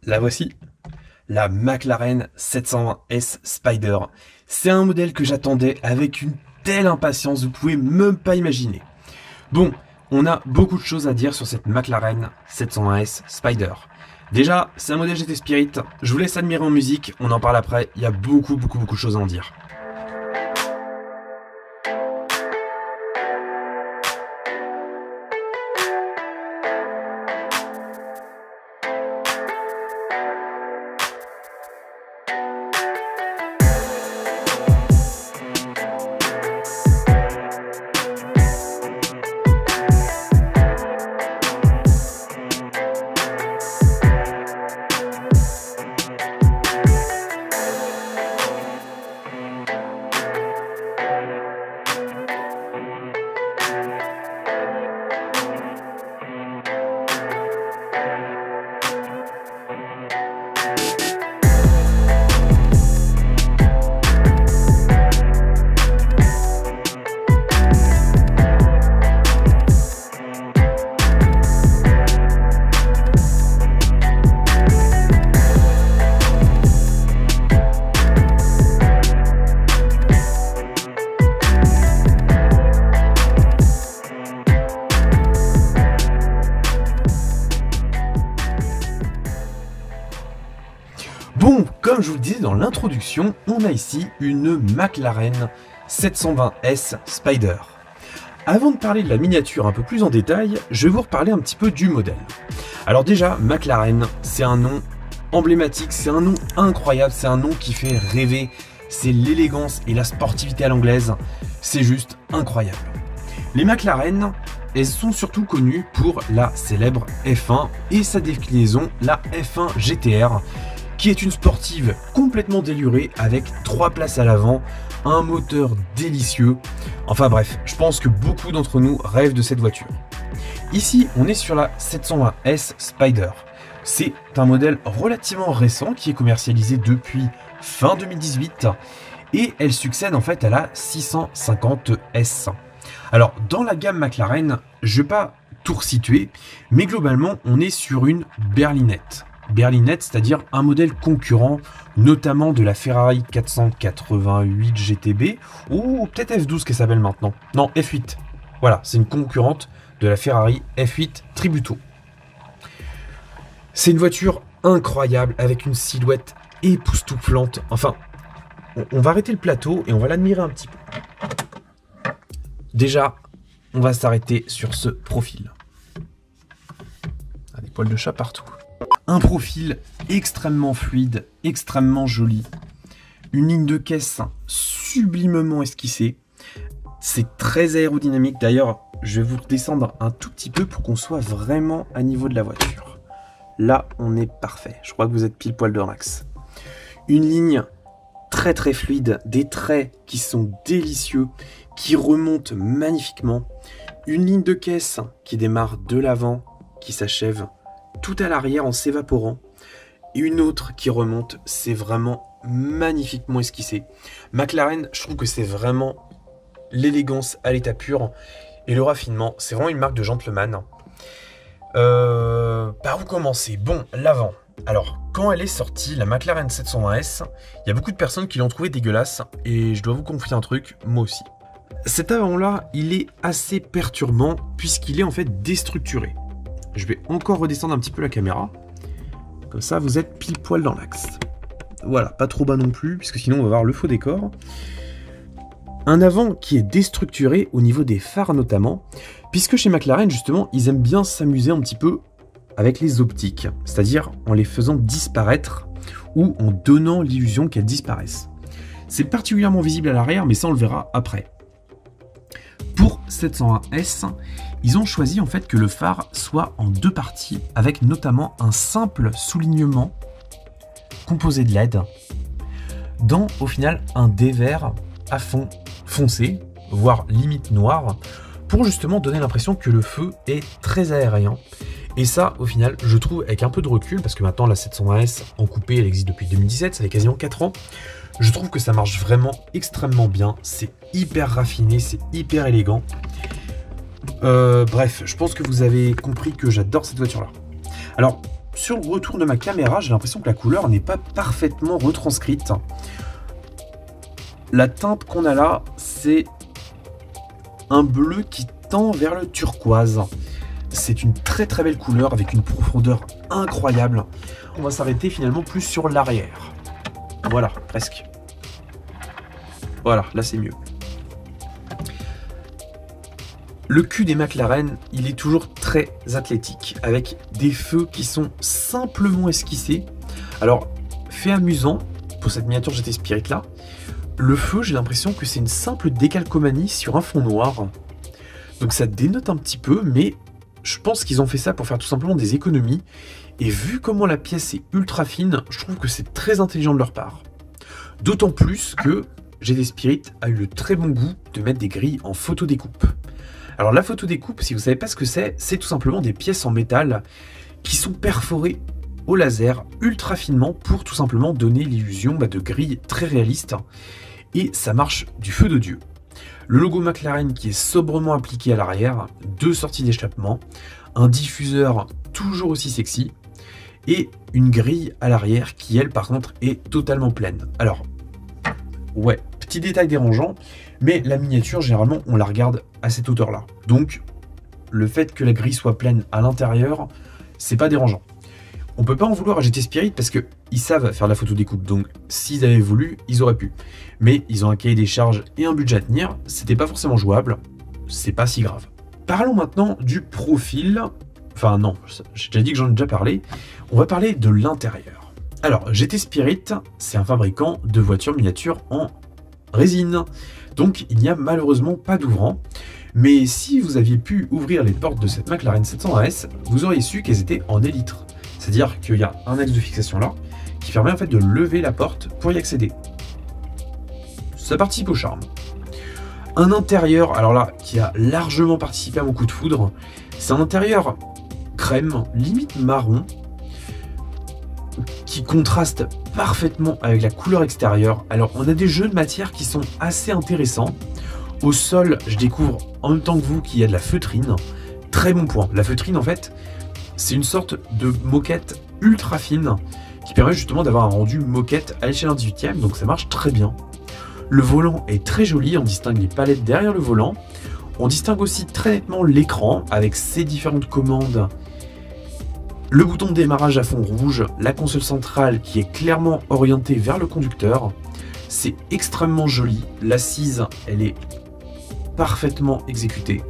La voici, la McLaren 720S Spider. C'est un modèle que j'attendais avec une telle impatience, vous pouvez même pas imaginer. Bon, on a beaucoup de choses à dire sur cette McLaren 720S Spider. Déjà, c'est un modèle GT Spirit, je vous laisse admirer en musique, on en parle après, il y a beaucoup de choses à en dire. Bon, comme je vous le disais dans l'introduction, on a ici une McLaren 720S Spider. Avant de parler de la miniature un peu plus en détail, je vais vous reparler un petit peu du modèle. Alors déjà, McLaren, c'est un nom emblématique, c'est un nom incroyable, c'est un nom qui fait rêver, c'est l'élégance et la sportivité à l'anglaise, c'est juste incroyable. Les McLaren, elles sont surtout connues pour la célèbre F1 et sa déclinaison, la F1 GTR, qui est une sportive complètement délurée avec 3 places à l'avant, un moteur délicieux. Enfin bref, je pense que beaucoup d'entre nous rêvent de cette voiture. Ici, on est sur la 720S Spider. C'est un modèle relativement récent qui est commercialisé depuis fin 2018 et elle succède en fait à la 650S. Alors, dans la gamme McLaren, je ne vais pas tout resituer, mais globalement, on est sur une berlinette. Berlinette, c'est-à-dire un modèle concurrent, notamment de la Ferrari 488 GTB, ou peut-être F12 qu'elle s'appelle maintenant. Non, F8. Voilà, c'est une concurrente de la Ferrari F8 Tributo. C'est une voiture incroyable, avec une silhouette époustouflante. Enfin, on va arrêter le plateau et on va l'admirer un petit peu. Déjà, on va s'arrêter sur ce profil. Ah, des poils de chat partout. Un profil extrêmement fluide, extrêmement joli. Une ligne de caisse sublimement esquissée. C'est très aérodynamique. D'ailleurs, je vais vous descendre un tout petit peu pour qu'on soit vraiment à niveau de la voiture. Là, on est parfait. Je crois que vous êtes pile poil dans l'axe. Une ligne très fluide, des traits qui sont délicieux, qui remontent magnifiquement. Une ligne de caisse qui démarre de l'avant, qui s'achève tout à l'arrière en s'évaporant, et une autre qui remonte, c'est vraiment magnifiquement esquissé. McLaren, je trouve que c'est vraiment l'élégance à l'état pur, et le raffinement, c'est vraiment une marque de gentleman. Par où commencer? Bon, l'avant. Alors, quand elle est sortie, la McLaren 720S, il y a beaucoup de personnes qui l'ont trouvé dégueulasse, et je dois vous confier un truc, moi aussi. Cet avant-là, il est assez perturbant, puisqu'il est en fait déstructuré. Je vais encore redescendre un petit peu la caméra. Comme ça, vous êtes pile poil dans l'axe. Voilà, pas trop bas non plus, puisque sinon on va voir le faux décor. Un avant qui est déstructuré au niveau des phares notamment, puisque chez McLaren, justement, ils aiment bien s'amuser un petit peu avec les optiques, c'est-à-dire en les faisant disparaître ou en donnant l'illusion qu'elles disparaissent. C'est particulièrement visible à l'arrière, mais ça on le verra après. Pour 720S, ils ont choisi en fait que le phare soit en 2 parties, avec notamment un simple soulignement composé de LED, dans au final un dévers à fond foncé, voire limite noir, pour justement donner l'impression que le feu est très aérien. Et ça, au final, je trouve, avec un peu de recul, parce que maintenant la 720S en coupé, elle existe depuis 2017, ça fait quasiment 4 ans, je trouve que ça marche vraiment extrêmement bien, c'est hyper raffiné, c'est hyper élégant. Bref, je pense que vous avez compris que j'adore cette voiture-là. Alors, sur le retour de ma caméra, j'ai l'impression que la couleur n'est pas parfaitement retranscrite. La teinte qu'on a là, c'est un bleu qui tend vers le turquoise. C'est une très très belle couleur avec une profondeur incroyable. On va s'arrêter finalement plus sur l'arrière. Voilà, presque. Voilà, là c'est mieux. Le cul des McLaren, il est toujours très athlétique, avec des feux qui sont simplement esquissés. Alors, fait amusant, pour cette miniature GT Spirit là, le feu, j'ai l'impression que c'est une simple décalcomanie sur un fond noir. Donc ça dénote un petit peu, mais je pense qu'ils ont fait ça pour faire tout simplement des économies. Et vu comment la pièce est ultra fine, je trouve que c'est très intelligent de leur part. D'autant plus que GT Spirit a eu le très bon goût de mettre des grilles en photodécoupe. Alors la photodécoupe, si vous ne savez pas ce que c'est tout simplement des pièces en métal qui sont perforées au laser ultra finement pour tout simplement donner l'illusion de grilles très réalistes. Et ça marche du feu de Dieu. Le logo McLaren qui est sobrement appliqué à l'arrière, 2 sorties d'échappement, un diffuseur toujours aussi sexy et une grille à l'arrière qui elle par contre est totalement pleine. Alors ouais, petit détail dérangeant, mais la miniature généralement on la regarde à cette hauteur là. Donc le fait que la grille soit pleine à l'intérieur, c'est pas dérangeant. On peut pas en vouloir à GT Spirit parce que ils savent faire la photo découpe, donc s'ils avaient voulu, ils auraient pu. Mais ils ont un cahier des charges et un budget à tenir, c'était pas forcément jouable, c'est pas si grave. Parlons maintenant du profil, enfin non, j'ai déjà dit que j'en ai déjà parlé, on va parler de l'intérieur. Alors GT Spirit, c'est un fabricant de voitures miniatures en résine, donc il n'y a malheureusement pas d'ouvrant, mais si vous aviez pu ouvrir les portes de cette McLaren 720S, vous auriez su qu'elles étaient en élytre. C'est-à-dire qu'il y a un axe de fixation là, qui permet en fait de lever la porte pour y accéder. Ça participe au charme. Un intérieur, alors là, qui a largement participé à mon coup de foudre, c'est un intérieur crème, limite marron, qui contraste parfaitement avec la couleur extérieure. Alors on a des jeux de matière qui sont assez intéressants. Au sol, je découvre en même temps que vous qu'il y a de la feutrine. Très bon point. La feutrine en fait, c'est une sorte de moquette ultra fine qui permet justement d'avoir un rendu moquette à l'échelle 1/18e, donc ça marche très bien. Le volant est très joli, on distingue les palettes derrière le volant. On distingue aussi très nettement l'écran avec ses différentes commandes. Le bouton de démarrage à fond rouge, la console centrale qui est clairement orientée vers le conducteur. C'est extrêmement joli, l'assise elle est parfaitement exécutée.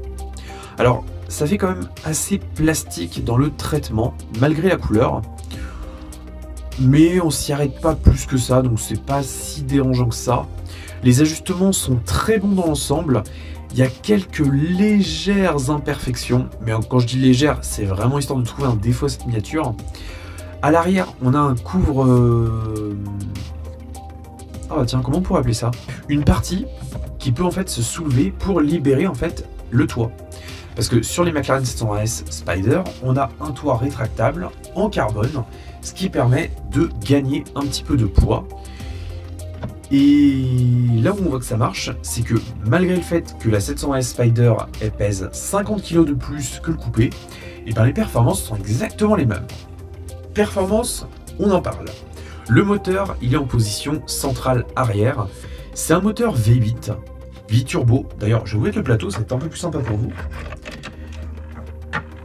Alors ça fait quand même assez plastique dans le traitement, malgré la couleur. Mais on s'y arrête pas plus que ça, donc c'est pas si dérangeant que ça. Les ajustements sont très bons dans l'ensemble. Il y a quelques légères imperfections, mais quand je dis légères, c'est vraiment histoire de trouver un défaut à cette miniature. À l'arrière, on a un couvre... Ah tiens, comment on pourrait appeler ça? Une partie qui peut en fait se soulever pour libérer en fait le toit. Parce que sur les McLaren 720S Spider, on a un toit rétractable en carbone, ce qui permet de gagner un petit peu de poids. Et là où on voit que ça marche, c'est que malgré le fait que la 720S Spider elle pèse 50 kg de plus que le coupé, et bien les performances sont exactement les mêmes. Performance, on en parle. Le moteur, il est en position centrale arrière. C'est un moteur V8, biturbo. D'ailleurs, je vais vous mettre le plateau, ça va être un peu plus sympa pour vous.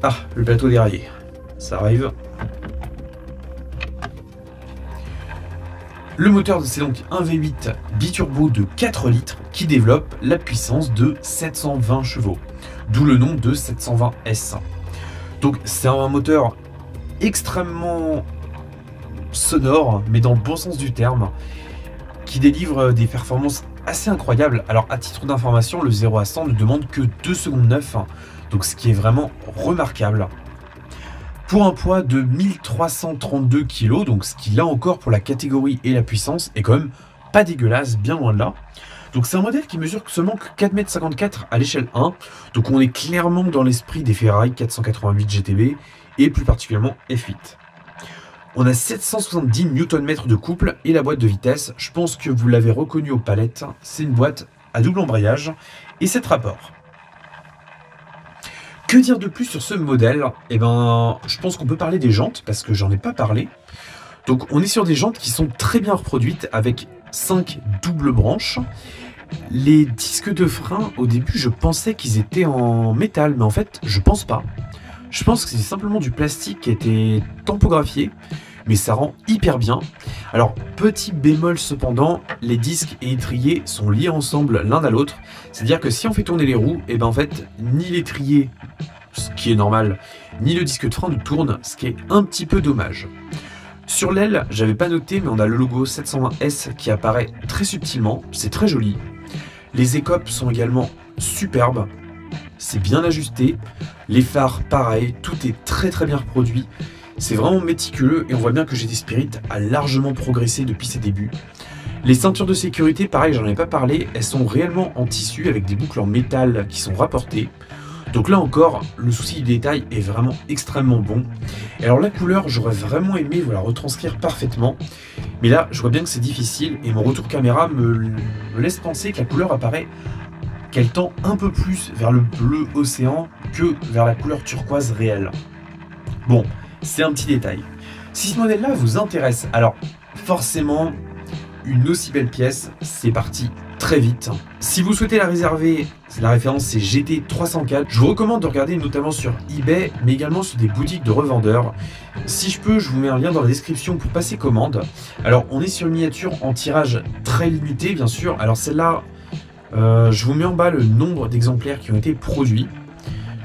Ah, le plateau derrière, ça arrive. Le moteur, c'est donc un V8 biturbo de 4 litres qui développe la puissance de 720 chevaux, d'où le nom de 720S. Donc c'est un moteur extrêmement sonore, mais dans le bon sens du terme, qui délivre des performances assez incroyables. Alors à titre d'information, le 0 à 100 ne demande que 2 secondes 9, donc ce qui est vraiment remarquable. Pour un poids de 1332 kg, donc ce qui là encore pour la catégorie et la puissance est quand même pas dégueulasse, bien loin de là. Donc c'est un modèle qui mesure seulement que 4,54 m à l'échelle 1, donc on est clairement dans l'esprit des Ferrari 488 GTB et plus particulièrement F8. On a 770 Nm de couple et la boîte de vitesse, je pense que vous l'avez reconnu aux palettes, c'est une boîte à double embrayage et 7 rapports. Que dire de plus sur ce modèle? Eh ben, je pense qu'on peut parler des jantes, parce que j'en ai pas parlé. Donc on est sur des jantes qui sont très bien reproduites, avec 5 doubles branches. Les disques de frein, au début, je pensais qu'ils étaient en métal, mais en fait, je pense pas. Je pense que c'est simplement du plastique qui a été tampographié, mais ça rend hyper bien. Alors, petit bémol cependant, les disques et étriers sont liés ensemble l'un à l'autre. C'est-à-dire que si on fait tourner les roues, et ben en fait, ni l'étrier, ce qui est normal, ni le disque de frein ne tourne, ce qui est un petit peu dommage. Sur l'aile, j'avais pas noté, mais on a le logo 720S qui apparaît très subtilement, c'est très joli. Les écopes sont également superbes, c'est bien ajusté. Les phares, pareil, tout est très bien reproduit. C'est vraiment méticuleux et on voit bien que GT Spirit a largement progressé depuis ses débuts. Les ceintures de sécurité, pareil, j'en ai pas parlé, elles sont réellement en tissu avec des boucles en métal qui sont rapportées. Donc là encore, le souci du détail est vraiment extrêmement bon. Et alors la couleur, j'aurais vraiment aimé vous la retranscrire parfaitement. Mais là, je vois bien que c'est difficile et mon retour caméra me laisse penser que la couleur apparaît, qu'elle tend un peu plus vers le bleu océan que vers la couleur turquoise réelle. Bon, c'est un petit détail. Si ce modèle-là vous intéresse, alors forcément, une aussi belle pièce, c'est parti très vite. Si vous souhaitez la réserver, la référence c'est GT304. Je vous recommande de regarder notamment sur eBay, mais également sur des boutiques de revendeurs. Si je peux, je vous mets un lien dans la description pour passer commande. Alors, on est sur une miniature en tirage très limité, bien sûr. Alors celle-là, je vous mets en bas le nombre d'exemplaires qui ont été produits.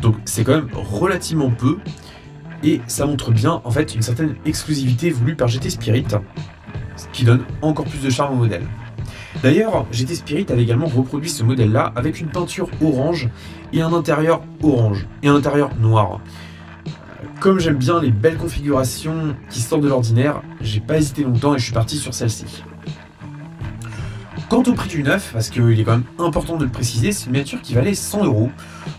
Donc c'est quand même relativement peu. Et ça montre bien, en fait, une certaine exclusivité voulue par GT Spirit, ce qui donne encore plus de charme au modèle. D'ailleurs, GT Spirit avait également reproduit ce modèle-là avec une peinture orange et un intérieur orange et un intérieur noir. Comme j'aime bien les belles configurations qui sortent de l'ordinaire, j'ai pas hésité longtemps et je suis parti sur celle-ci. Quant au prix du neuf, parce qu'il est quand même important de le préciser, c'est une miniature qui valait 100 €.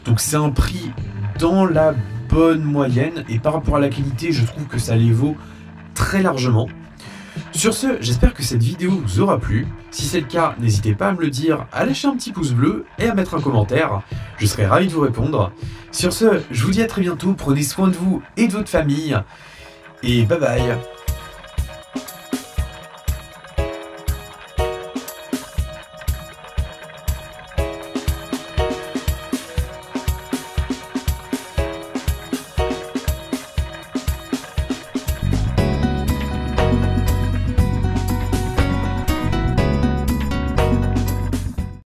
Donc c'est un prix dans la bonne moyenne et par rapport à la qualité, je trouve que ça les vaut très largement. Sur ce, j'espère que cette vidéo vous aura plu. Si c'est le cas, n'hésitez pas à me le dire, à lâcher un petit pouce bleu et à mettre un commentaire. Je serai ravi de vous répondre. Sur ce, je vous dis à très bientôt, prenez soin de vous et de votre famille. Et bye bye.